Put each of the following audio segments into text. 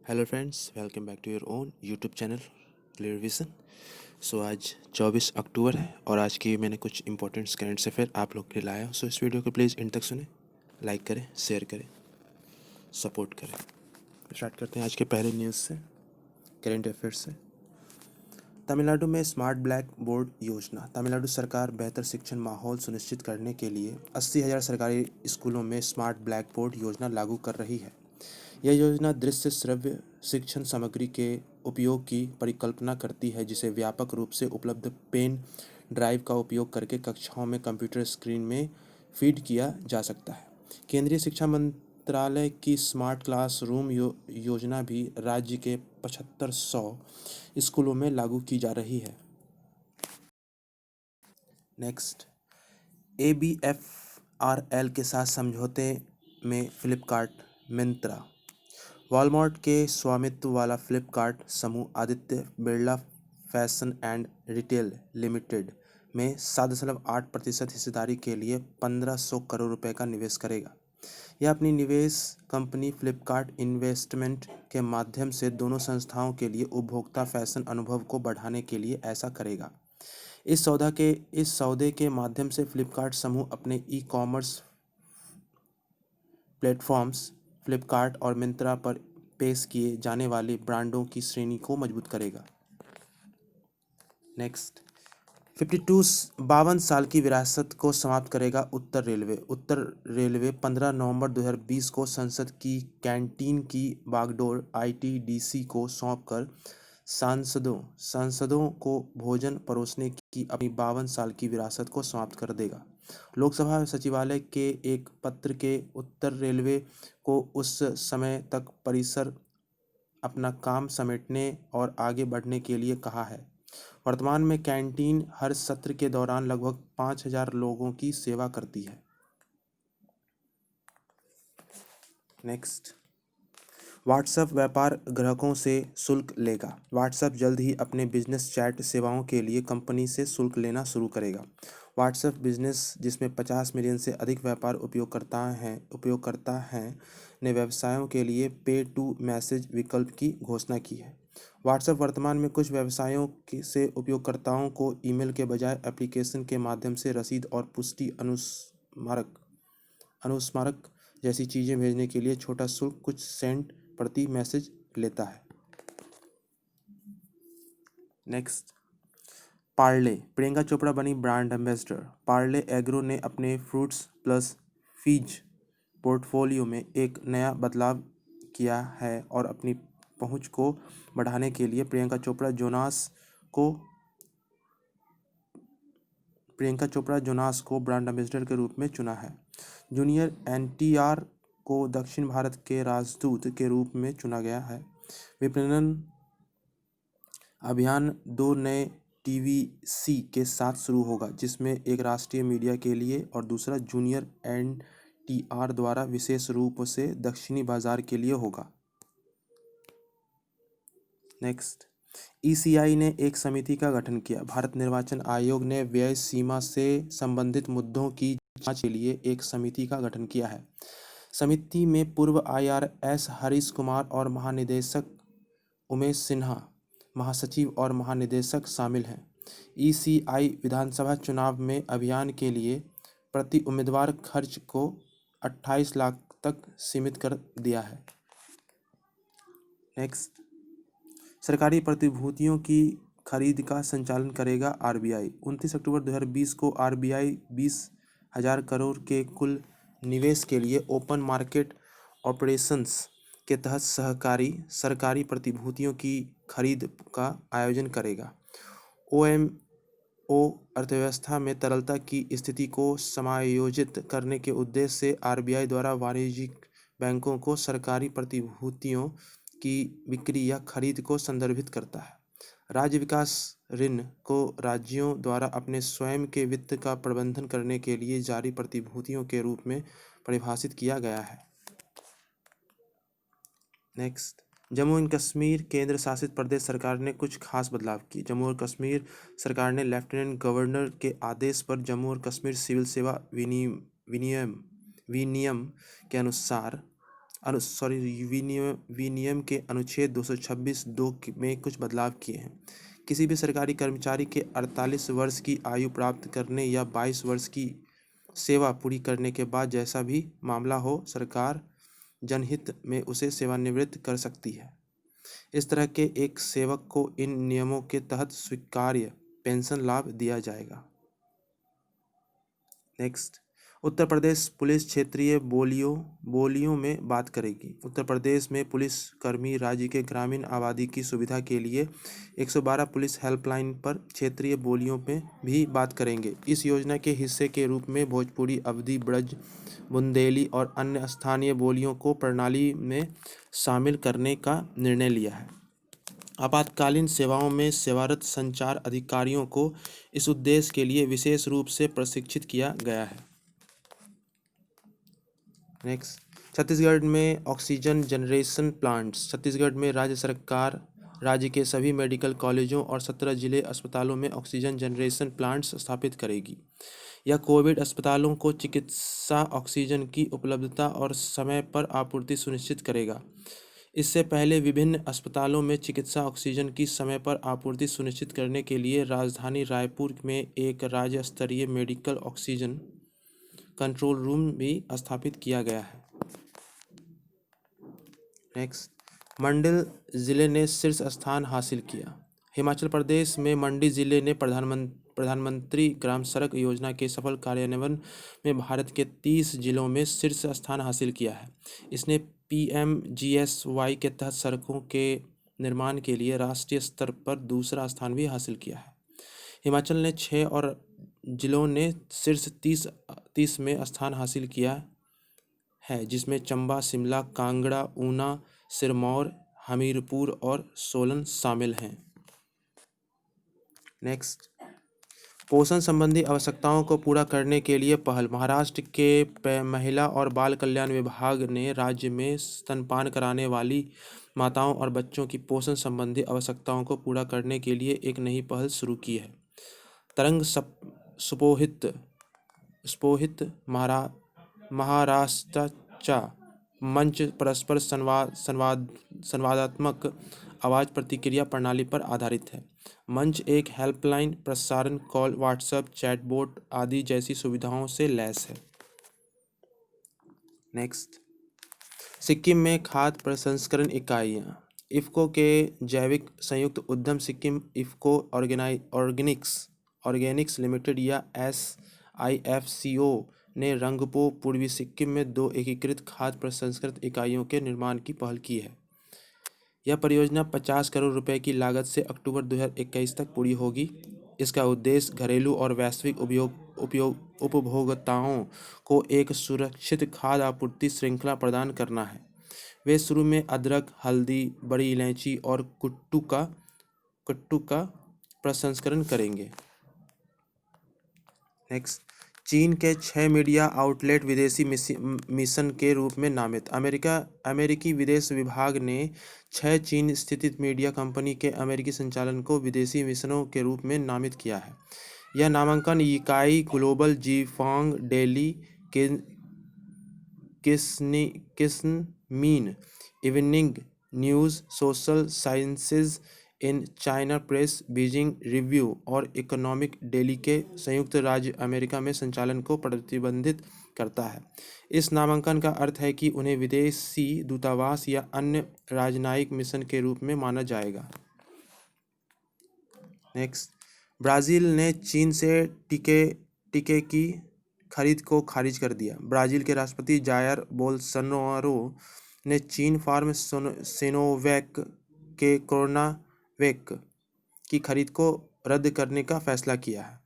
Hello friends, welcome back to your own YouTube channel clear vision. So आज 24 अक्टूबर है और आज की मैंने कुछ इंपॉर्टेंट करंट अफेयर आप लोग के लिए लाया हूँ। सो इस वीडियो को प्लीज़ इन तक सुने, लाइक करें, शेयर करें, सपोर्ट करें। स्टार्ट करते हैं आज के पहले न्यूज़ से, करंट अफेयर्स से। तमिलनाडु में स्मार्ट ब्लैक बोर्ड योजना। तमिलनाडु सरकार बेहतर शिक्षण माहौल सुनिश्चित करने के लिए 80,000 सरकारी स्कूलों में स्मार्ट ब्लैक बोर्ड योजना लागू कर रही है। यह योजना दृश्य श्रव्य शिक्षण सामग्री के उपयोग की परिकल्पना करती है, जिसे व्यापक रूप से उपलब्ध पेन ड्राइव का उपयोग करके कक्षाओं में कंप्यूटर स्क्रीन में फीड किया जा सकता है। केंद्रीय शिक्षा मंत्रालय की स्मार्ट क्लासरूम योजना भी राज्य के 7500 स्कूलों में लागू की जा रही है। नेक्स्ट, ABFRL के साथ समझौते में फ्लिपकार्ट, मिंत्रा। वॉलमार्ट के स्वामित्व वाला फ्लिपकार्ट समूह Aditya Birla fashion and retail limited में 7.8% हिस्सेदारी के लिए 1,500 करोड़ रुपए का निवेश करेगा। यह अपनी निवेश कंपनी फ्लिपकार्ट इन्वेस्टमेंट के माध्यम से दोनों संस्थाओं के लिए उपभोक्ता फैशन अनुभव को बढ़ाने के लिए ऐसा करेगा। इस सौदे के माध्यम से फ्लिपकार्ट समूह अपने ई-कॉमर्स प्लेटफॉर्म्स फ्लिपकार्ट और मिंत्रा पर पेश किए जाने वाले ब्रांडों की श्रेणी को मजबूत करेगा। नेक्स्ट, 52 साल की विरासत को समाप्त करेगा उत्तर रेलवे। उत्तर रेलवे 15 नवंबर 2020 को संसद की कैंटीन की बागडोर ITDC को सौंपकर सांसदों को भोजन परोसने की अपनी 52 साल की विरासत को समाप्त कर देगा। लोकसभा सचिवालय के एक पत्र के उत्तर रेलवे को उस समय तक परिसर अपना काम समेटने और आगे बढ़ने के लिए कहा है। वर्तमान में कैंटीन हर सत्र के दौरान लगभग 5,000 लोगों की सेवा करती है। नेक्स्ट, व्हाट्सएप व्यापार ग्राहकों से शुल्क लेगा। व्हाट्सएप जल्द ही अपने बिजनेस चैट सेवाओं के लिए कंपनी से शुल्क लेना शुरू करेगा। व्हाट्सएप बिजनेस, जिसमें 50 मिलियन से अधिक व्यापार उपयोगकर्ता हैं, ने व्यवसायों के लिए पे टू मैसेज विकल्प की घोषणा की है। व्हाट्सएप वर्तमान में कुछ व्यवसायों से उपयोगकर्ताओं को ईमेल के बजाय एप्लीकेशन के माध्यम से रसीद और पुष्टि अनुस्मारक जैसी चीज़ें भेजने के लिए छोटा शुल्क, कुछ सेंट प्रति मैसेज, लेता है। नेक्स्ट, पार्ले, प्रियंका चोपड़ा बनी ब्रांड एम्बेसडर। पार्ले एग्रो ने अपने फ्रूट्स प्लस फीज पोर्टफोलियो में एक नया बदलाव किया है और अपनी पहुंच को बढ़ाने के लिए प्रियंका चोपड़ा जोनास को ब्रांड एम्बेसडर के रूप में चुना है। जूनियर NTR को दक्षिण भारत के राजदूत के रूप में चुना गया है। विपणन अभियान 2 नए TVC के साथ शुरू होगा, जिसमें एक राष्ट्रीय मीडिया के लिए और दूसरा जूनियर NTR द्वारा विशेष रूप से दक्षिणी बाजार के लिए होगा। नेक्स्ट, ECI ने एक समिति का गठन किया। भारत निर्वाचन आयोग ने व्यय सीमा से संबंधित मुद्दों की जांच के लिए एक समिति का गठन किया है। समिति में पूर्व IRS हरीश कुमार और महानिदेशक उमेश सिन्हा, महासचिव और महानिदेशक शामिल हैं। ECI विधानसभा चुनाव में अभियान के लिए प्रति उम्मीदवार खर्च को 28 लाख तक सीमित कर दिया है। नेक्स्ट, सरकारी प्रतिभूतियों की खरीद का संचालन करेगा RBI। 29 अक्टूबर 2020 को RBI 20,000 करोड़ के कुल निवेश के लिए ओपन मार्केट ऑपरेशंस के तहत सरकारी प्रतिभूतियों की खरीद का आयोजन करेगा। OMO अर्थव्यवस्था में तरलता की स्थिति को समायोजित करने के उद्देश्य से RBI द्वारा वाणिज्यिक बैंकों को सरकारी प्रतिभूतियों की बिक्री या खरीद को संदर्भित करता है। राज्य विकास ऋण को राज्यों द्वारा अपने स्वयं के वित्त का प्रबंधन करने के लिए जारी प्रतिभूतियों के रूप में परिभाषित किया गया है। नेक्स्ट, जम्मू एंड कश्मीर केंद्र शासित प्रदेश सरकार ने कुछ खास बदलाव किए। जम्मू और कश्मीर सरकार ने लेफ्टिनेंट गवर्नर के आदेश पर जम्मू और कश्मीर सिविल सेवा विनियम के अनुसार विनियम के अनुच्छेद 226(2) में कुछ बदलाव किए हैं। किसी भी सरकारी कर्मचारी के 48 वर्ष की आयु प्राप्त करने या 22 वर्ष की सेवा पूरी करने के बाद जैसा भी मामला हो, सरकार जनहित में उसे सेवानिवृत्त कर सकती है। इस तरह के एक सेवक को इन नियमों के तहत स्वीकार्य पेंशन लाभ दिया जाएगा। नेक्स्ट, उत्तर प्रदेश पुलिस क्षेत्रीय बोलियों में बात करेगी। उत्तर प्रदेश में पुलिसकर्मी राज्य के ग्रामीण आबादी की सुविधा के लिए 112 पुलिस हेल्पलाइन पर क्षेत्रीय बोलियों में भी बात करेंगे। इस योजना के हिस्से के रूप में भोजपुरी, अवधी, ब्रज, बुंदेली और अन्य स्थानीय बोलियों को प्रणाली में शामिल करने का निर्णय लिया है। आपातकालीन सेवाओं में सेवारत संचार अधिकारियों को इस उद्देश्य के लिए विशेष रूप से प्रशिक्षित किया गया है। नेक्स्ट, छत्तीसगढ़ में ऑक्सीजन जनरेशन प्लांट्स। छत्तीसगढ़ में राज्य सरकार राज्य के सभी मेडिकल कॉलेजों और 17 जिले अस्पतालों में ऑक्सीजन जनरेशन प्लांट्स स्थापित करेगी। यह कोविड अस्पतालों को चिकित्सा ऑक्सीजन की उपलब्धता और समय पर आपूर्ति सुनिश्चित करेगा। इससे पहले विभिन्न अस्पतालों में चिकित्सा ऑक्सीजन की समय पर आपूर्ति सुनिश्चित करने के लिए राजधानी रायपुर में एक राज्य स्तरीय मेडिकल ऑक्सीजन कंट्रोल रूम भी स्थापित किया गया है। नेक्स्ट, मंडी जिले ने शीर्ष स्थान हासिल किया। हिमाचल प्रदेश में मंडी जिले ने प्रधानमंत्री ग्राम सड़क योजना के सफल कार्यान्वयन में भारत के 30 जिलों में शीर्ष स्थान हासिल किया है। इसने PMGSY के तहत सड़कों के निर्माण के लिए राष्ट्रीय स्तर पर दूसरा स्थान भी हासिल किया है। हिमाचल ने 6 और जिलों ने शीर्ष 30 में स्थान हासिल किया है, जिसमें चंबा, शिमला, कांगड़ा, ऊना, सिरमौर, हमीरपुर और सोलन शामिल हैं। नेक्स्ट, पोषण संबंधी आवश्यकताओं को पूरा करने के लिए पहल। महाराष्ट्र के महिला और बाल कल्याण विभाग ने राज्य में स्तनपान कराने वाली माताओं और बच्चों की पोषण संबंधी आवश्यकताओं को पूरा करने के लिए एक नई पहल शुरू की है। तरंग स्पोहित महाराष्ट्राचा मंच परस्पर संवादात्मक आवाज़ प्रतिक्रिया प्रणाली पर आधारित है। मंच एक हेल्पलाइन, प्रसारण कॉल, व्हाट्सएप, चैटबॉट आदि जैसी सुविधाओं से लैस है। नेक्स्ट, सिक्किम में खाद्य प्रसंस्करण इकाइयाँ। इफ़को के जैविक संयुक्त उद्यम सिक्किम इफ़को ऑर्गेनिक्स लिमिटेड या SIFCO ने रंगपो, पूर्वी सिक्किम में 2 एकीकृत खाद्य प्रसंस्करण इकाइयों के निर्माण की पहल की है। यह परियोजना 50 करोड़ रुपए की लागत से अक्टूबर 2021 तक पूरी होगी। इसका उद्देश्य घरेलू और वैश्विक उपभोक्ताओं को एक सुरक्षित खाद्य आपूर्ति श्रृंखला प्रदान करना है। वे शुरू में अदरक, हल्दी, बड़ी इलायची और कुट्टू का प्रसंस्करण करेंगे। नेक्स्ट, चीन के 6 मीडिया आउटलेट विदेशी मिशन के रूप में नामित। अमेरिकी विदेश विभाग ने 6 चीन स्थित मीडिया कंपनी के अमेरिकी संचालन को विदेशी मिशनों के रूप में नामित किया है। यह नामांकन इकाई global Jiefang, daily Xinmin, evening news, social sciences in China press, Beijing review और इकोनॉमिक डेली के संयुक्त राज्य अमेरिका में संचालन को प्रतिबंधित करता है। इस नामांकन का अर्थ है कि उन्हें विदेशी दूतावास या अन्य राजनयिक मिशन के रूप में माना जाएगा। नेक्स्ट, ब्राज़ील ने चीन से टीके की खरीद को खारिज कर दिया। ब्राज़ील के राष्ट्रपति जायर बोल्सोनारो ने चीन फार्म सिनोवैक के कोरोनावैक की खरीद को रद्द करने का फैसला किया है।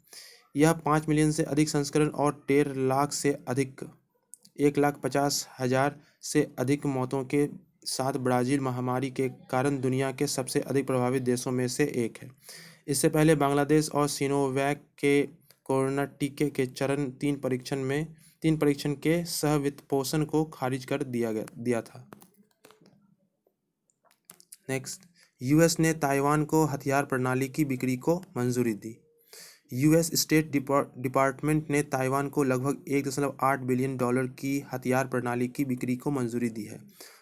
यह 5 मिलियन से अधिक संस्करण और 1,50,000 से अधिक मौतों के साथ ब्राज़ील महामारी के कारण दुनिया के सबसे अधिक प्रभावित देशों में से एक है। इससे पहले बांग्लादेश और सिनोवैक के कोरोना टीके के चरण 3 परीक्षण के सह-वित्तपोषण को खारिज कर दिया था। नेक्स्ट, US ने ताइवान को हथियार प्रणाली की बिक्री को मंजूरी दी। US स्टेट डिपार्टमेंट ने ताइवान को लगभग $1.8 बिलियन की हथियार प्रणाली की बिक्री को मंजूरी दी है।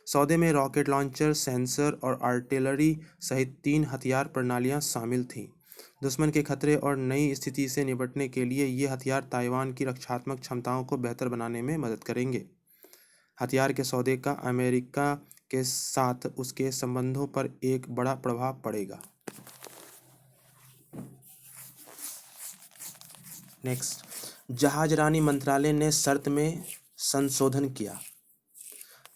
सौदे में रॉकेट लॉन्चर, सेंसर और आर्टिलरी सहित 3 हथियार प्रणालियां शामिल थीं। दुश्मन के खतरे और नई स्थिति से निपटने के लिए ये हथियार ताइवान की रक्षात्मक क्षमताओं को बेहतर बनाने में मदद करेंगे। हथियार के सौदे का अमेरिका के साथ उसके संबंधों पर एक बड़ा प्रभाव पड़ेगा। नेक्स्ट, जहाजरानी मंत्रालय ने शर्त में संशोधन किया।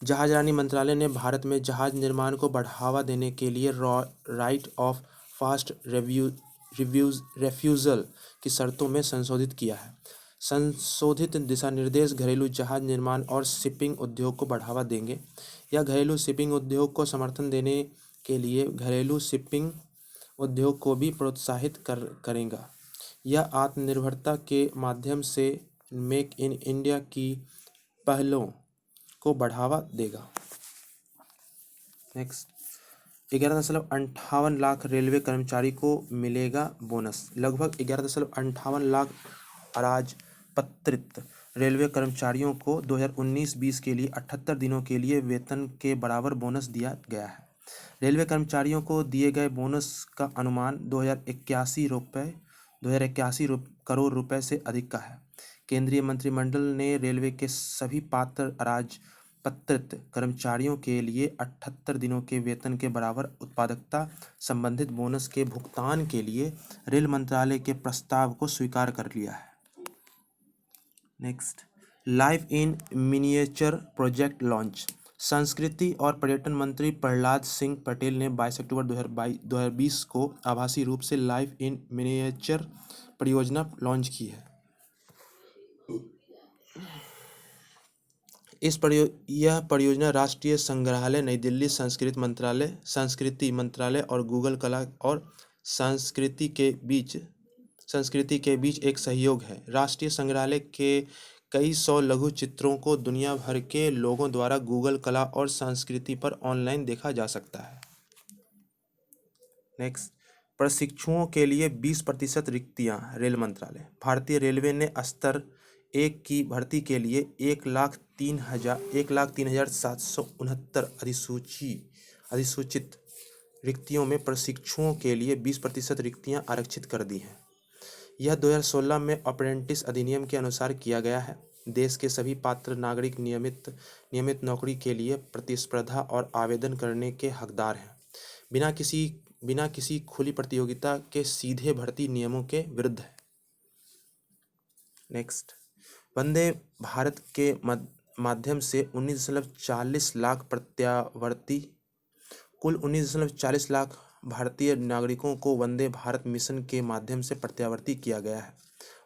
जहाजरानी मंत्रालय ने भारत में जहाज निर्माण को बढ़ावा देने के लिए राइट ऑफ फास्ट रेफ्यूजल की शर्तों में संशोधित किया है। संशोधित दिशा निर्देश घरेलू जहाज निर्माण और शिपिंग उद्योग को बढ़ावा देंगे। यह घरेलू शिपिंग उद्योग को समर्थन देने के लिए घरेलू शिपिंग उद्योग को भी प्रोत्साहित करेगा। यह आत्मनिर्भरता के माध्यम से मेक इन इंडिया की पहलों को बढ़ावा देगा। नेक्स्ट, 11.58 लाख रेलवे कर्मचारी को मिलेगा बोनस। लगभग 11.58 लाख अराजपत्रित रेलवे कर्मचारियों को 2019-20 के लिए 78 दिनों के लिए वेतन के बराबर बोनस दिया गया है। रेलवे कर्मचारियों को दिए गए बोनस का अनुमान 2081 करोड़ रुपए से अधिक का है। केंद्रीय मंत्रिमंडल ने रेलवे के सभी पात्र अराजपत्रित कर्मचारियों के लिए 78 दिनों के वेतन के बराबर उत्पादकता संबंधित बोनस के भुगतान के लिए रेल मंत्रालय के प्रस्ताव को स्वीकार कर लिया है। Next, life in miniature project launch. संस्कृति और पर्यटन मंत्री प्रहलाद सिंह पटेल ने 22 अक्टूबर 2020 को आभासी रूप से लाइफ इन मिनिएचर परियोजना लॉन्च की है। यह परियोजना राष्ट्रीय संग्रहालय, नई दिल्ली, संस्कृति मंत्रालय और गूगल कला और संस्कृति के बीच एक सहयोग है। राष्ट्रीय संग्रहालय के कई सौ लघु चित्रों को दुनिया भर के लोगों द्वारा गूगल कला और संस्कृति पर ऑनलाइन देखा जा सकता है। नेक्स्ट, प्रशिक्षुओं के लिए 20% रिक्तियां। रेल मंत्रालय। भारतीय रेलवे ने स्तर 1 की भर्ती के लिए 1,03,769 अधिसूचित रिक्तियों में प्रशिक्षुओं के लिए 20% रिक्तियां आरक्षित कर दी हैं। यह 2016 में अप्रेंटिस अधिनियम के अनुसार किया गया है। देश के सभी पात्र नागरिक नियमित नौकरी के लिए प्रतिस्पर्धा और आवेदन करने के हकदार हैं, बिना किसी खुली प्रतियोगिता के सीधे भर्ती नियमों के विरुद्ध है। नेक्स्ट, वंदे भारत के माध्यम से 19.40 लाख प्रत्यावर्ती कुल 19.40 लाख भारतीय नागरिकों को वंदे भारत मिशन के माध्यम से प्रत्यावर्ती किया गया है।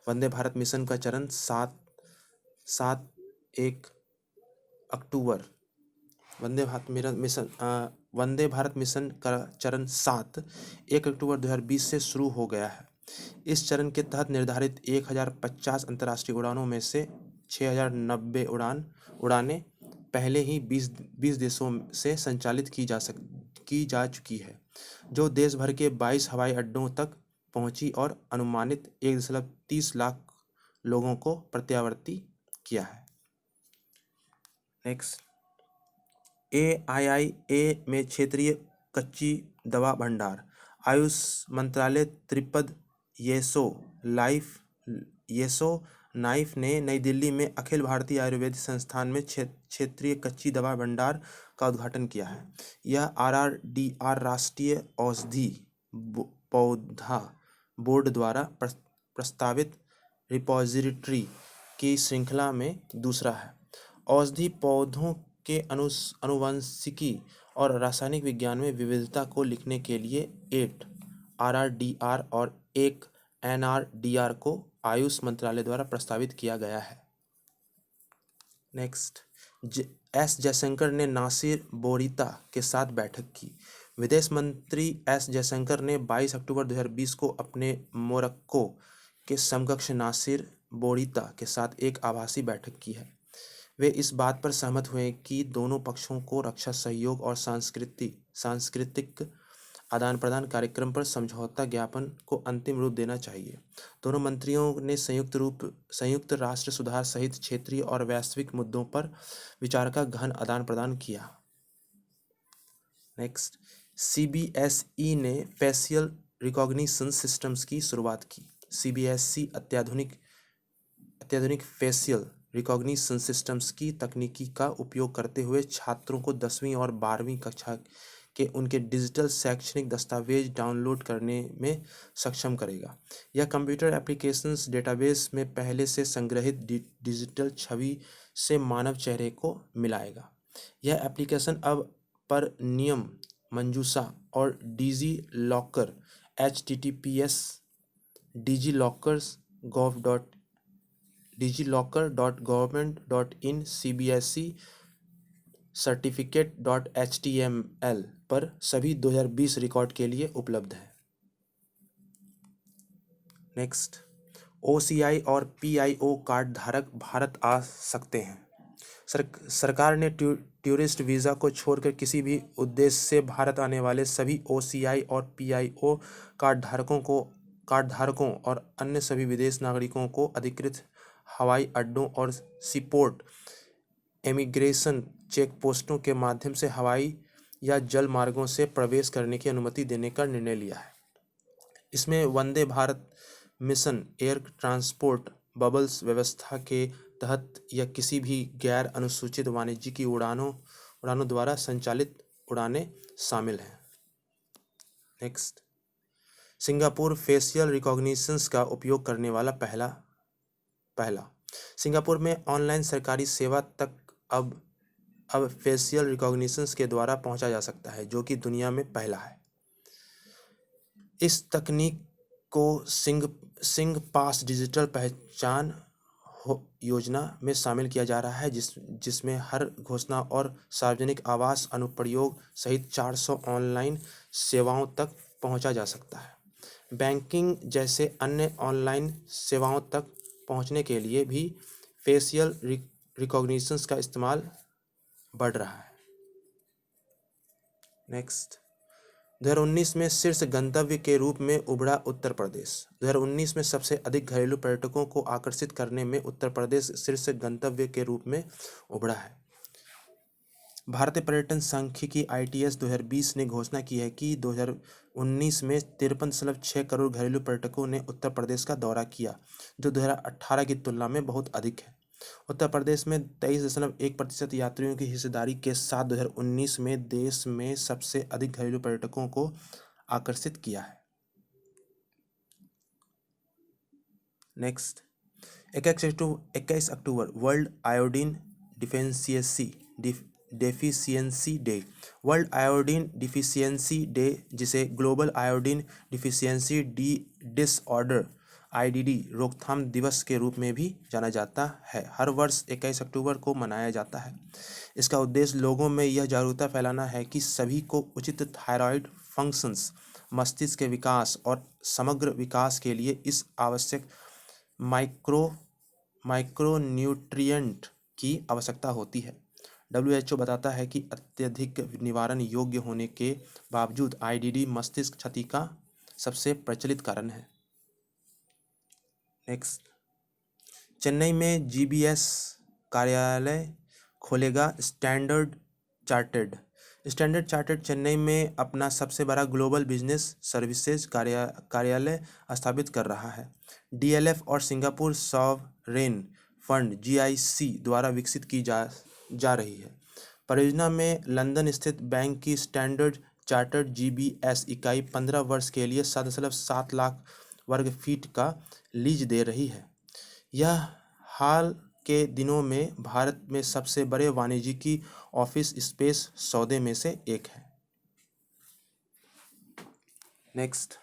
वंदे भारत मिशन का चरण 1 अक्टूबर वंदे भारत मिशन का चरण 1 अक्टूबर 2020 से शुरू हो गया है। इस चरण के तहत निर्धारित 1050 अंतर्राष्ट्रीय उड़ानों में से 6090 उड़ानें पहले ही 20 देशों से संचालित की जा चुकी है, जो देश भर के 22 हवाई अड्डों तक पहुंची और अनुमानित 1.30 लाख लोगों को प्रत्यावर्ती किया है। नेक्स्ट, AIIA में क्षेत्रीय कच्ची दवा भंडार। आयुष मंत्रालय त्रिपद येसो नाइफ ने नई दिल्ली में अखिल भारतीय आयुर्वेदिक संस्थान में क्षेत्रीय कच्ची दवा भंडार का उद्घाटन किया है। यह RRDR राष्ट्रीय औषधि पौधा बोर्ड द्वारा प्रस्तावित रिपॉजिटरी की श्रृंखला में दूसरा है। औषधि पौधों के आनुवंशिकी और रासायनिक विज्ञान में विविधता को लिखने के लिए 8 RRDR और 1 NRDR को आयुष मंत्रालय द्वारा प्रस्तावित किया गया है। नेक्स्ट, S जयशंकर ने नासिर बोरीता के साथ बैठक की। विदेश मंत्री S जयशंकर ने 22 अक्टूबर 2020 को अपने मोरक्को के समकक्ष नासिर बोरीता के साथ एक आभासी बैठक की है। वे इस बात पर सहमत हुए कि दोनों पक्षों को रक्षा सहयोग और सांस्कृतिक आदान प्रदान कार्यक्रम पर समझौता ज्ञापन को अंतिम रूप देना चाहिए। दोनों मंत्रियों ने संयुक्त राष्ट्र सुधार सहित क्षेत्रीय और वैश्विक मुद्दों पर विचार का गहन आदान प्रदान किया। नेक्स्ट, सीबीएसई ने फेशियल रिकॉग्निशन सिस्टम्स की शुरुआत की। सीबीएसई अत्याधुनिक फेशियल रिकॉग्निशन सिस्टम्स की तकनीकी का उपयोग करते हुए छात्रों को 10वीं और 12वीं कक्षा के उनके डिजिटल शैक्षणिक दस्तावेज डाउनलोड करने में सक्षम करेगा। यह कंप्यूटर एप्लीकेशंस डेटाबेस में पहले से संग्रहित डिजिटल छवि से मानव चेहरे को मिलाएगा। यह एप्लीकेशन अब पर नियम मंजूषा और digi locker https digilocker.gov.in cbse certificate.html पर सभी 2020 रिकॉर्ड के लिए उपलब्ध है। नेक्स्ट, ओसीआई और पीआईओ कार्ड धारक भारत आ सकते हैं। सरकार ने टूरिस्ट वीज़ा को छोड़कर किसी भी उद्देश्य से भारत आने वाले सभी ओसीआई और पीआईओ कार्ड धारकों और अन्य सभी विदेश नागरिकों को अधिकृत हवाई अड्डों और सीपोर्ट इमिग्रेशन चेक पोस्टों के माध्यम से हवाई या जल मार्गों से प्रवेश करने की अनुमति देने का निर्णय लिया है। इसमें Vande Bharat mission air transport bubbles व्यवस्था के तहत या किसी भी गैर अनुसूचित वाणिज्यिक उड़ानों द्वारा संचालित उड़ानें शामिल हैं। नेक्स्ट, सिंगापुर फेशियल रिकॉग्निशंस का उपयोग करने वाला पहला। सिंगापुर में ऑनलाइन सरकारी सेवा तक अब फेशियल रिकॉग्निशंस के द्वारा पहुंचा जा सकता है, जो कि दुनिया में पहला है। इस तकनीक को सिंग पास डिजिटल पहचान योजना में शामिल किया जा रहा है, जिसमें हर घोषणा और सार्वजनिक आवास अनुप्रयोग सहित 400 ऑनलाइन सेवाओं तक पहुंचा जा सकता है। बैंकिंग जैसे अन्य ऑनलाइन सेवाओं तक पहुंचने के लिए भी फेशियल रिकॉग्निशंस का इस्तेमाल बढ़ रहा है। नेक्स्ट, 2019 में शीर्ष गंतव्य के रूप में उभरा उत्तर प्रदेश। 2019 में सबसे अधिक घरेलू पर्यटकों को आकर्षित करने में उत्तर प्रदेश शीर्ष गंतव्य के रूप में उभरा है। भारतीय पर्यटन सांख्यिकी ITS 2020 ने घोषणा की है कि 2019 में 53.6 करोड़ घरेलू पर्यटकों ने उत्तर प्रदेश का दौरा किया, जो 2018 की तुलना में बहुत अधिक है। उत्तर प्रदेश में 23.1% यात्रियों की हिस्सेदारी के साथ 2019 में देश में सबसे अधिक घरेलू पर्यटकों को आकर्षित किया है। नेक्स्ट, 21 अक्टूबर world iodine deficiency day. World iodine deficiency day, जिसे global iodine deficiency disorder IDD रोकथाम दिवस के रूप में भी जाना जाता है, हर वर्ष 21 अक्टूबर को मनाया जाता है। इसका उद्देश्य लोगों में यह जागरूकता फैलाना है कि सभी को उचित थायराइड फंक्शंस, मस्तिष्क के विकास और समग्र विकास के लिए इस आवश्यक माइक्रोन्यूट्रिएंट की आवश्यकता होती है। WHO बताता है कि अत्यधिक निवारण योग्य होने के बावजूद IDD मस्तिष्क क्षति का सबसे प्रचलित कारण है। नेक्स्ट, चेन्नई में GBS कार्यालय खोलेगा स्टैंडर्ड चार्टर्ड चेन्नई में अपना सबसे बड़ा ग्लोबल बिजनेस सर्विसेज कार्यालय स्थापित कर रहा है। DLF और सिंगापुर सॉवरेन फंड GIC द्वारा विकसित की जा रही है। परियोजना में लंदन स्थित बैंक की स्टैंडर्ड चार्टर्ड GBS इकाई 15 वर्ष के लिए 7.7 लाख वर्ग फीट का लीज दे रही है। यह हाल के दिनों में भारत में सबसे बड़े वाणिज्यिक ऑफिस स्पेस सौदे में से एक है। नेक्स्ट,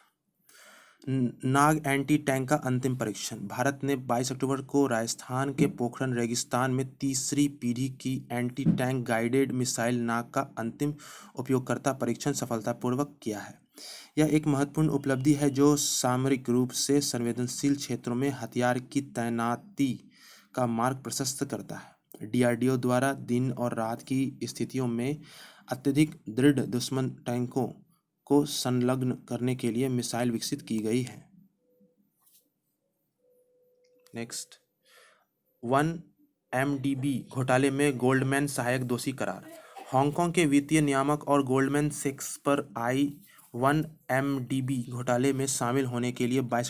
नाग एंटी टैंक का अंतिम परीक्षण। भारत ने 22 अक्टूबर को राजस्थान के पोखरण रेगिस्तान में तीसरी पीढ़ी की एंटी टैंक गाइडेड मिसाइल नाग का अंतिम उपयोगकर्ता परीक्षण सफलतापूर्वक किया है। यह एक महत्वपूर्ण उपलब्धि है जो सामरिक रूप से संवेदनशील क्षेत्रों में हथियार की तैनाती का मार्ग प्रशस्त करता है। DRDO द्वारा दिन और रात की स्थितियों में अत्यधिक दृढ़ दुश्मन टैंकों को संलग्न करने के लिए मिसाइल विकसित की गई है। नेक्स्ट, 1MDB घोटाले में गोल्डमैन सहायक दोषी करार। हांगकांग के वित्तीय नियामक और गोल्डमैन सैक्स पर I-1MDB घोटाले में शामिल होने के लिए 22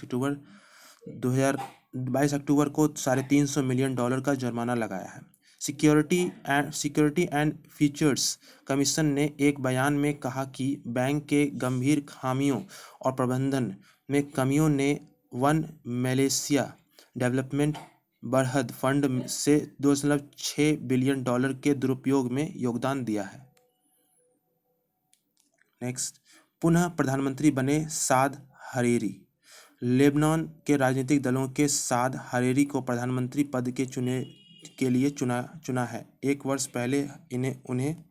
अक्टूबर को $350 मिलियन का जुर्माना लगाया है। सिक्योरिटी एंड फीचर्स कमीशन ने एक बयान में कहा कि बैंक के गंभीर खामियों और प्रबंधन में कमियों ने वन मलेशिया डेवलपमेंट बरहद फंड से $2.6 बिलियन के दुरुपयोग में योगदान दिया है। नेक्स्ट, पुनः प्रधानमंत्री बने साद हरीरी। लेबनान के राजनीतिक दलों के साद हरीरी को प्रधानमंत्री पद के लिए चुना है। एक वर्ष पहले उन्हें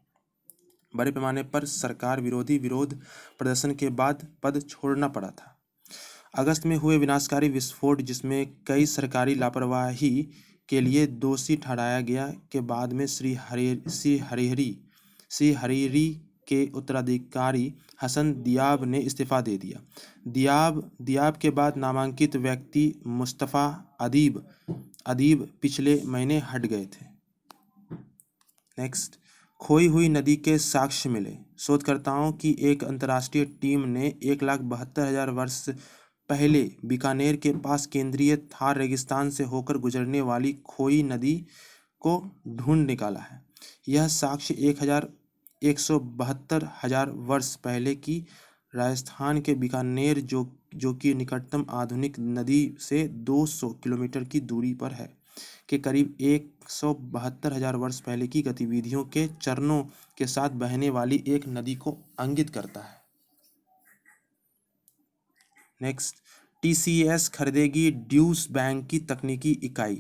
बड़े पैमाने पर सरकार विरोधी विरोध प्रदर्शन के बाद पद छोड़ना पड़ा था। अगस्त में हुए विनाशकारी विस्फोट, जिसमें कई सरकारी लापरवाही के लिए दोषी ठहराया गया, के बाद में श्री हरीरी के उत्तराधिकारी हसन दियाब ने इस्तीफा दे दिया। दियाब के बाद नामांकित व्यक्ति मुस्तफ़ा अदीब पिछले महीने हट गए थे। नेक्स्ट, खोई हुई नदी के साक्ष्य मिले। शोधकर्ताओं की एक अंतर्राष्ट्रीय टीम ने 1,72,000 वर्ष पहले बीकानेर के पास केंद्रीय थार रेगिस्तान से होकर गुजरने वाली खोई नदी को ढूंढ निकाला है। यह साक्ष्य 1,72,000 वर्ष पहले की राजस्थान के बीकानेर जो कि निकटतम आधुनिक नदी से 200 किलोमीटर की दूरी पर है, के करीब 172,000 वर्ष पहले की गतिविधियों के चरणों के साथ बहने वाली एक नदी को इंगित करता है। नेक्स्ट, TCS खरीदेगी ड्यूस बैंक की तकनीकी इकाई।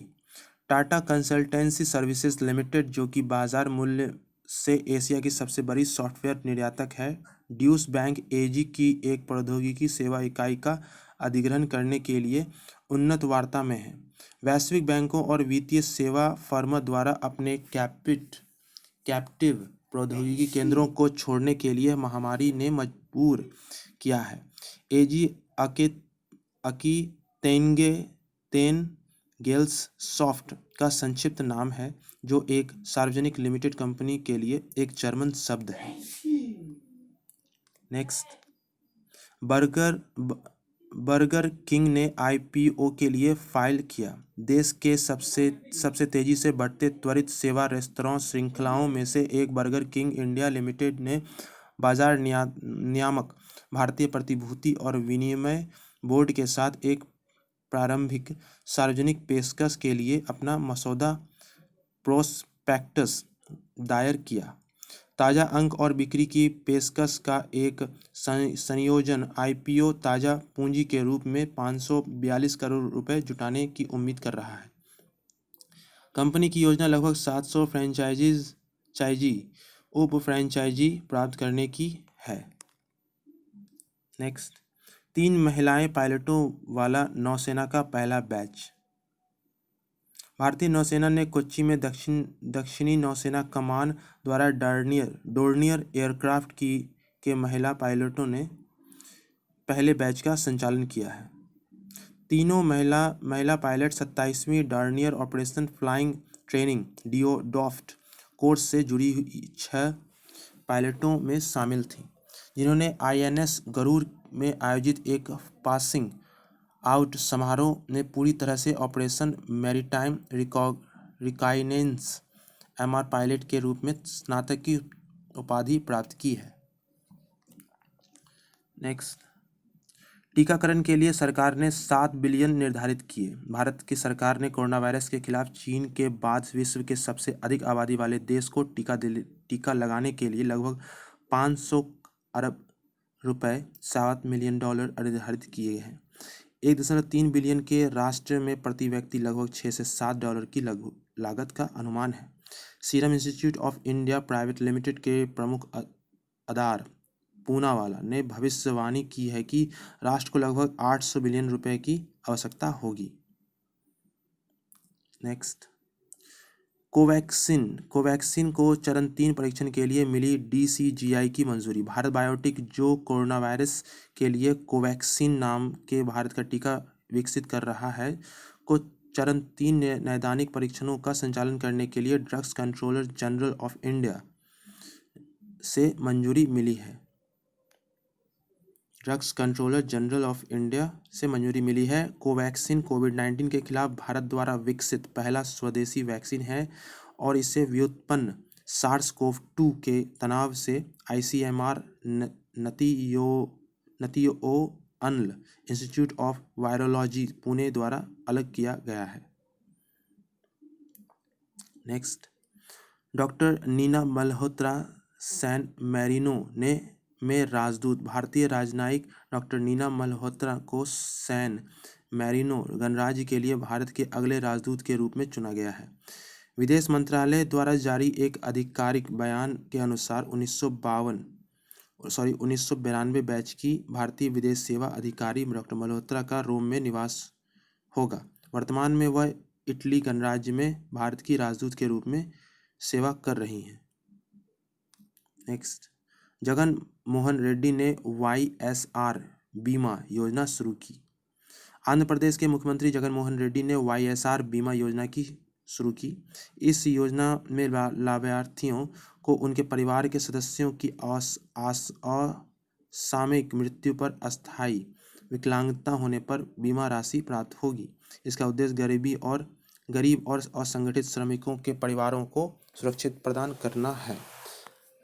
टाटा कंसल्टेंसी सर्विसेज लिमिटेड, जो कि बाजार मूल्य से एशिया की सबसे बड़ी सॉफ्टवेयर निर्यातक है, ड्यूस बैंक AG की एक प्रौद्योगिकी सेवा इकाई का अधिग्रहण करने के लिए उन्नत वार्ता में है। वैश्विक बैंकों और वित्तीय सेवा फर्मों द्वारा अपने कैप्टिव प्रौद्योगिकी केंद्रों को छोड़ने के लिए महामारी ने मजबूर किया है। AG अकीतेन गेल्स सॉफ्ट का संक्षिप्त नाम है, जो एक सार्वजनिक लिमिटेड कंपनी के लिए एक जर्मन शब्द है। नेक्स्ट, बर्गर किंग ने IPO के लिए फाइल किया। देश के सबसे तेजी से बढ़ते त्वरित सेवा रेस्तरां श्रृंखलाओं में से एक बर्गर किंग इंडिया लिमिटेड ने बाजार नियामक भारतीय प्रतिभूति और विनिमय बोर्ड के साथ एक प्रारंभिक सार्वजनिक पेशकश के लिए अपना मसौदा प्रोस्पेक्टस दायर किया। ताज़ा अंक और बिक्री की पेशकश का एक संयोजन IPO ताज़ा पूंजी के रूप में 542 करोड़ रुपए जुटाने की उम्मीद कर रहा है। कंपनी की योजना लगभग 700 फ्रेंचाइजी उप फ्रेंचाइजी प्राप्त करने की है। नेक्स्ट, 3 महिलाएं पायलटों वाला नौसेना का पहला बैच। भारतीय नौसेना ने कोच्चि में दक्षिणी नौसेना कमान द्वारा डोर्नियर एयरक्राफ्ट के महिला पायलटों ने पहले बैच का संचालन किया है। तीनों महिला पायलट 27वीं Dornier operation flying training DOFT course से जुड़ी हुई 6 पायलटों में शामिल थीं, जिन्होंने INS गरुड़ में आयोजित एक पासिंग आउट समारोह में पूरी तरह से ऑपरेशन मैरीटाइम रिकॉग्निजेंस MR पायलट के रूप में स्नातक की उपाधि प्राप्त की है। नेक्स्ट, टीकाकरण के लिए सरकार ने 7 बिलियन निर्धारित किए। भारत की सरकार ने कोरोना वायरस के खिलाफ चीन के बाद विश्व के सबसे अधिक आबादी वाले देश को टीका लगाने के लिए लगभग 500 अरब रुपए $7 मिलियन निर्धारित किए हैं। 1.3 बिलियन के राष्ट्र में प्रति व्यक्ति लगभग $6 से $7 की लागत का अनुमान है। Serum institute of India private limited के प्रमुख अदार पूनावाला ने भविष्यवाणी की है कि राष्ट्र को लगभग 800 बिलियन रुपए की आवश्यकता होगी। नेक्स्ट, कोवैक्सिन को चरण 3 परीक्षण के लिए मिली DCGI की मंजूरी। भारत बायोटेक, जो कोरोना वायरस के लिए कोवैक्सिन नाम के भारत का टीका विकसित कर रहा है, को चरण 3 नैदानिक परीक्षणों का संचालन करने के लिए drugs controller general of India से मंजूरी मिली है। Drugs controller general of India से मंजूरी मिली है। कोवैक्सीन कोविड-19 के खिलाफ भारत द्वारा विकसित पहला स्वदेशी वैक्सीन है और इससे व्युत्पन्न सार्स-कोव-2 के तनाव से ICMR national institute of virology Pune द्वारा अलग किया गया है। Next, doctor Neena Malhotra San Marino में राजदूत। भारतीय राजनयिक डॉक्टर नीना मल्होत्रा को सैन मैरिनो गणराज्य के लिए भारत के अगले राजदूत के रूप में चुना गया है। विदेश मंत्रालय द्वारा जारी एक आधिकारिक बयान के अनुसार 1992 बैच की भारतीय विदेश सेवा अधिकारी डॉक्टर मल्होत्रा का रोम में निवास होगा। वर्तमान में वह इटली गणराज्य में भारत की राजदूत के रूप में सेवा कर रही हैं। नेक्स्ट, जगन मोहन रेड्डी ने YSR बीमा योजना शुरू की। आंध्र प्रदेश के मुख्यमंत्री जगन मोहन रेड्डी ने YSR बीमा योजना की शुरू की। इस योजना में लाभार्थियों को उनके परिवार के सदस्यों की असामयिक मृत्यु पर अस्थायी विकलांगता होने पर बीमा राशि प्राप्त होगी। इसका उद्देश्य गरीब और असंगठित श्रमिकों के परिवारों को सुरक्षा प्रदान करना है।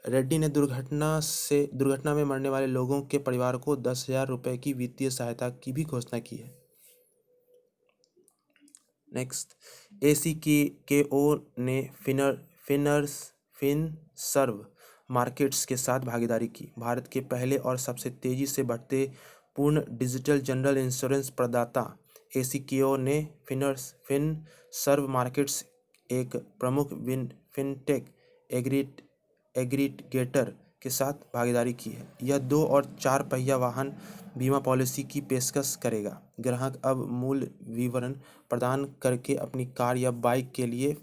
रेड्डी ने दुर्घटना में मरने वाले लोगों के परिवार को 10,000 रुपये की वित्तीय सहायता की भी घोषणा की है। नेक्स्ट, ACKO ने फिनसर्व मार्केट्स के साथ भागीदारी की। भारत के पहले और सबसे तेजी से बढ़ते पूर्ण डिजिटल जनरल इंश्योरेंस प्रदाता ACKO ने फिनसर्व मार्केट्स, एक प्रमुख फिनटेक एग्रीगेटर के साथ भागीदारी की है। यह 2 और 4 पहिया वाहन बीमा पॉलिसी की पेशकश करेगा। ग्राहक अब मूल विवरण प्रदान करके अपनी कार या बाइक के लिए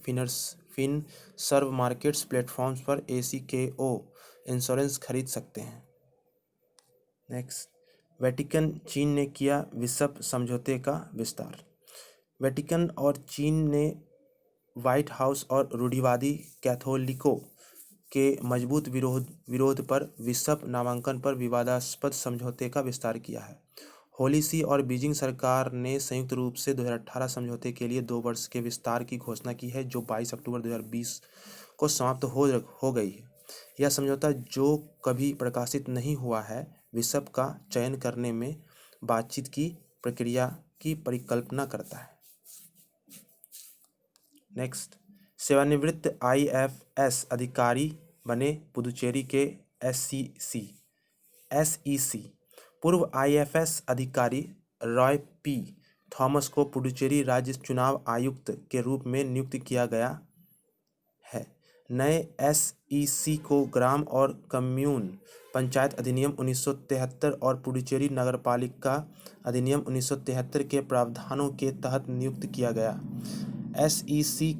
फिनसर्व मार्केट्स प्लेटफॉर्म्स पर ACKO इंश्योरेंस खरीद सकते हैं। नेक्स्ट, वेटिकन चीन ने किया विश्व समझौते का विस्तार। वेटिकन और चीन ने व्हाइट हाउस और रूढ़िवादी कैथोलिकों के मजबूत विरोध पर विश्व नामांकन पर विवादास्पद समझौते का विस्तार किया है। होली सी और बीजिंग सरकार ने संयुक्त रूप से 2018 समझौते के लिए 2 वर्ष के विस्तार की घोषणा की है, जो 22 अक्टूबर 2020 को समाप्त हो गई है। यह समझौता, जो कभी प्रकाशित नहीं हुआ है, विश्व का चयन करने में बातचीत की प्रक्रिया की परिकल्पना करता है। नेक्स्ट, सेवानिवृत्त IFS अधिकारी बने पुदुचेरी के SEC। पूर्व IFS अधिकारी रॉय P. थॉमस को पुडुचेरी राज्य चुनाव आयुक्त के रूप में नियुक्त किया गया है। नए SEC को ग्राम और कम्यून पंचायत अधिनियम 1973 और पुडुचेरी नगरपालिका अधिनियम 1973 के प्रावधानों के तहत नियुक्त किया गया। SEC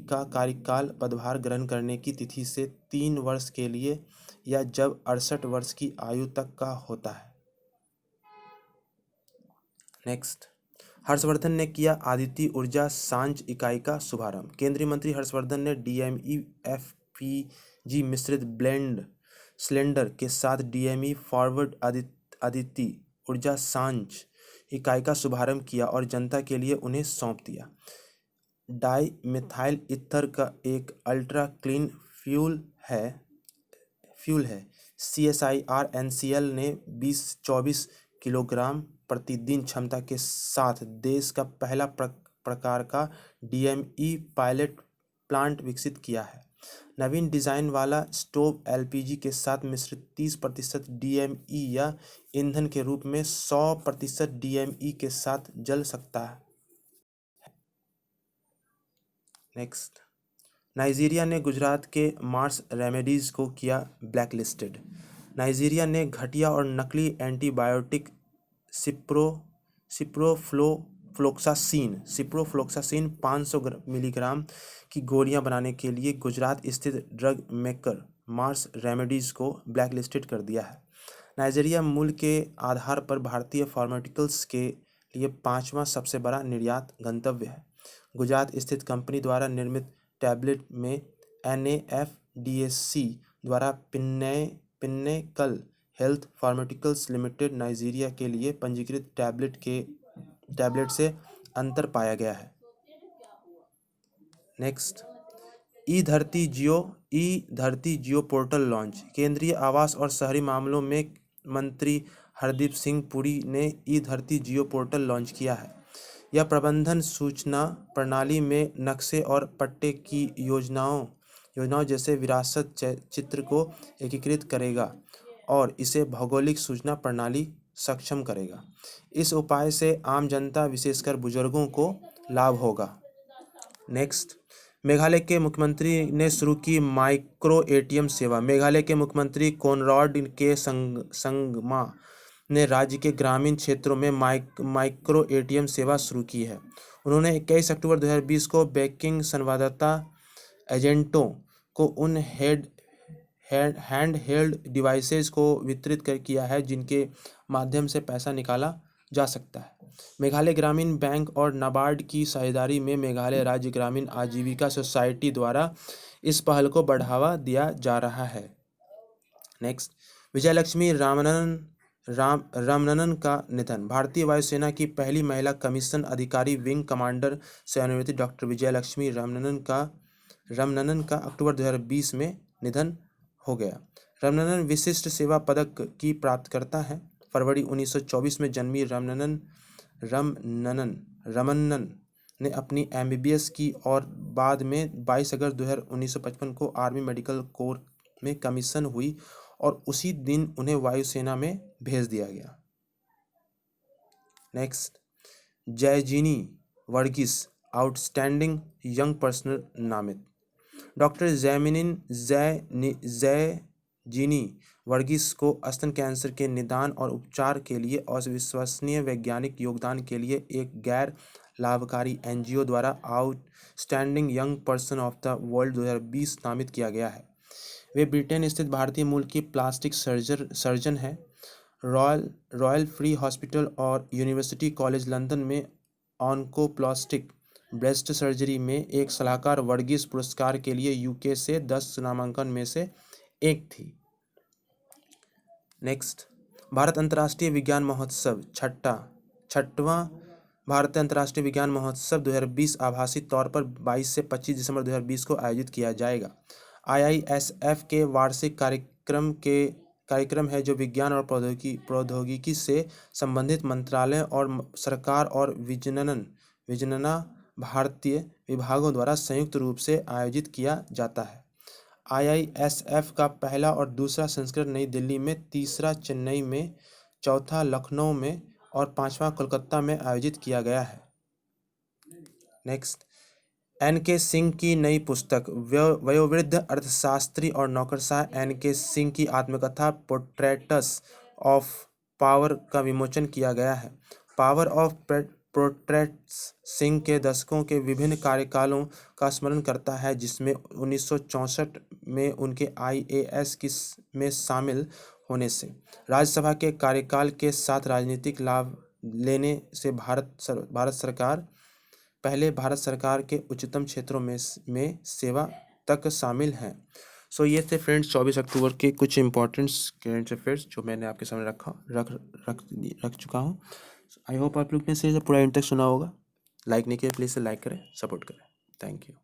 का कार्यकाल पदभार ग्रहण करने की तिथि से 3 वर्ष के लिए या जब 68 वर्ष की आयु तक का होता है। नेक्स्ट, हर्षवर्धन ने किया आदित्य ऊर्जा सांझ इकाई का शुभारंभ। केंद्रीय मंत्री हर्षवर्धन ने DME FPG मिश्रित ब्लेंड सिलेंडर के साथ DME फॉरवर्ड आदित्य ऊर्जा सांझ इकाई का शुभारंभ किया और जनता के लिए उन्हें सौंप दिया। डाई मिथाइल ईथर का एक अल्ट्रा क्लीन फ्यूल है। CSIR NCL ने 24 किलोग्राम प्रतिदिन क्षमता के साथ देश का पहला प्रकार का DME पायलट प्लांट विकसित किया है। नवीन डिजाइन वाला स्टोव LPG के साथ मिश्रित 30% DME या ईंधन के रूप में 100% DME के साथ जल सकता है। नेक्स्ट, नाइजीरिया ने गुजरात के मार्स रेमेडीज को किया ब्लैकलिस्टेड। नाइजीरिया ने घटिया और नकली एंटीबायोटिक सिप्रोफ्लोक्सासिन 500 मिलीग्राम की गोलियां बनाने के लिए गुजरात स्थित ड्रग मेकर मार्स रेमेडीज को ब्लैकलिस्टेड कर दिया है। नाइजीरिया मूल्य के आधार पर भारतीय फार्मास्यूटिकल्स के लिए 5वां सबसे बड़ा निर्यात गंतव्य है। गुजरात स्थित कंपनी द्वारा निर्मित टैबलेट में NAFDAC द्वारा पिन्नेकल हेल्थ फार्मास्यूटिकल्स लिमिटेड नाइजीरिया के लिए पंजीकृत टैबलेट से अंतर पाया गया है। नेक्स्ट, ई धरती जियो पोर्टल लॉन्च। केंद्रीय आवास और शहरी मामलों में मंत्री हरदीप सिंह पुरी ने ई धरती जियो पोर्टल लॉन्च किया है। यह प्रबंधन सूचना प्रणाली में नक्शे और पट्टे की योजनाओं जैसे विरासत चित्र को एकीकृत करेगा और इसे भौगोलिक सूचना प्रणाली सक्षम करेगा। इस उपाय से आम जनता विशेषकर बुजुर्गों को लाभ होगा। नेक्स्ट, मेघालय के मुख्यमंत्री ने शुरू की माइक्रो एटीएम सेवा। मेघालय के मुख्यमंत्री कोनराड के संगमा ने राज्य के ग्रामीण क्षेत्रों में माइक्रो एटीएम सेवा शुरू की है। उन्होंने 21 अक्टूबर 2020 को बैंकिंग संवाददाता एजेंटों को उन हैंड हेल्ड डिवाइसेस को वितरित किया है जिनके माध्यम से पैसा निकाला जा सकता है। मेघालय ग्रामीण बैंक और नाबार्ड की साझेदारी में मेघालय राज्य ग्रामीण आजीविका सोसाइटी द्वारा इस पहल को बढ़ावा दिया जा रहा है। नेक्स्ट, विजयलक्ष्मी रामनन का निधन। भारतीय वायुसेना की पहली महिला कमीशन अधिकारी विंग कमांडर सेवानिवृत्त डॉक्टर विजयलक्ष्मी रामनन का अक्टूबर 2020 में निधन हो गया। रामनन विशिष्ट सेवा पदक की प्राप्तकर्ता हैं। फरवरी 1924 में जन्मी रमन्नन ने अपनी MBBS की और बाद में 22 अगस्त 1955 को आर्मी मेडिकल कोर में कमीशन हुई और उसी दिन उन्हें वायुसेना में भेज दिया गया। Next, Jaijini Varghese outstanding young person नामित। डॉक्टर जयजीनी वर्गीस को स्तन कैंसर के निदान और उपचार के लिए अविश्वसनीय वैज्ञानिक योगदान के लिए एक गैर लाभकारी NGO द्वारा outstanding young person of the world 2020 नामित किया गया है। वे ब्रिटेन स्थित भारतीय मूल की प्लास्टिक सर्जन हैं। रॉयल फ्री हॉस्पिटल और यूनिवर्सिटी कॉलेज लंदन में ऑन्कोप्लास्टिक ब्रेस्ट सर्जरी में एक सलाहकार वर्गीस पुरस्कार के लिए UK से 10 नामांकन में से एक थी। नेक्स्ट, भारत अंतर्राष्ट्रीय विज्ञान महोत्सव छठवां भारत अंतर्राष्ट्रीय विज्ञान महोत्सव 2020 आभासी तौर पर 22 से 25 दिसंबर 2020 को आयोजित किया जाएगा। IISF के वार्षिक कार्यक्रम है जो विज्ञान और प्रौद्योगिकी से संबंधित मंत्रालय और सरकार और विजनना भारतीय विभागों द्वारा संयुक्त रूप से आयोजित किया जाता है। IISF का पहला और दूसरा संस्करण नई दिल्ली में, तीसरा चेन्नई में, चौथा लखनऊ में और पांचवा कोलकाता में आयोजित किया गया है। नेक्स्ट, NK सिंह की नई पुस्तक वयोवृद्ध अर्थशास्त्री और नौकरशाह NK सिंह की आत्मकथा पोर्ट्रेट्स ऑफ पावर का विमोचन किया गया है। पावर ऑफ पोर्ट्रेट्स सिंह के दशकों के विभिन्न कार्यकालों का स्मरण करता है जिसमें 1964 में उनके IAS में शामिल होने से राज्यसभा के कार्यकाल के साथ राजनीतिक लाभ लेने से भारत सरकार के उच्चतम क्षेत्रों में सेवा तक शामिल हैं। सो ये थे फ्रेंड्स 24 अक्टूबर के कुछ इंपॉर्टेंट करेंट अफेयर्स जो मैंने आपके सामने रख चुका हूँ। आई होप आप लोग ने इसे पूरा एंड तक सुना होगा। लाइक नहीं किया प्लीज़ से लाइक करें, सपोर्ट करें। Thank you.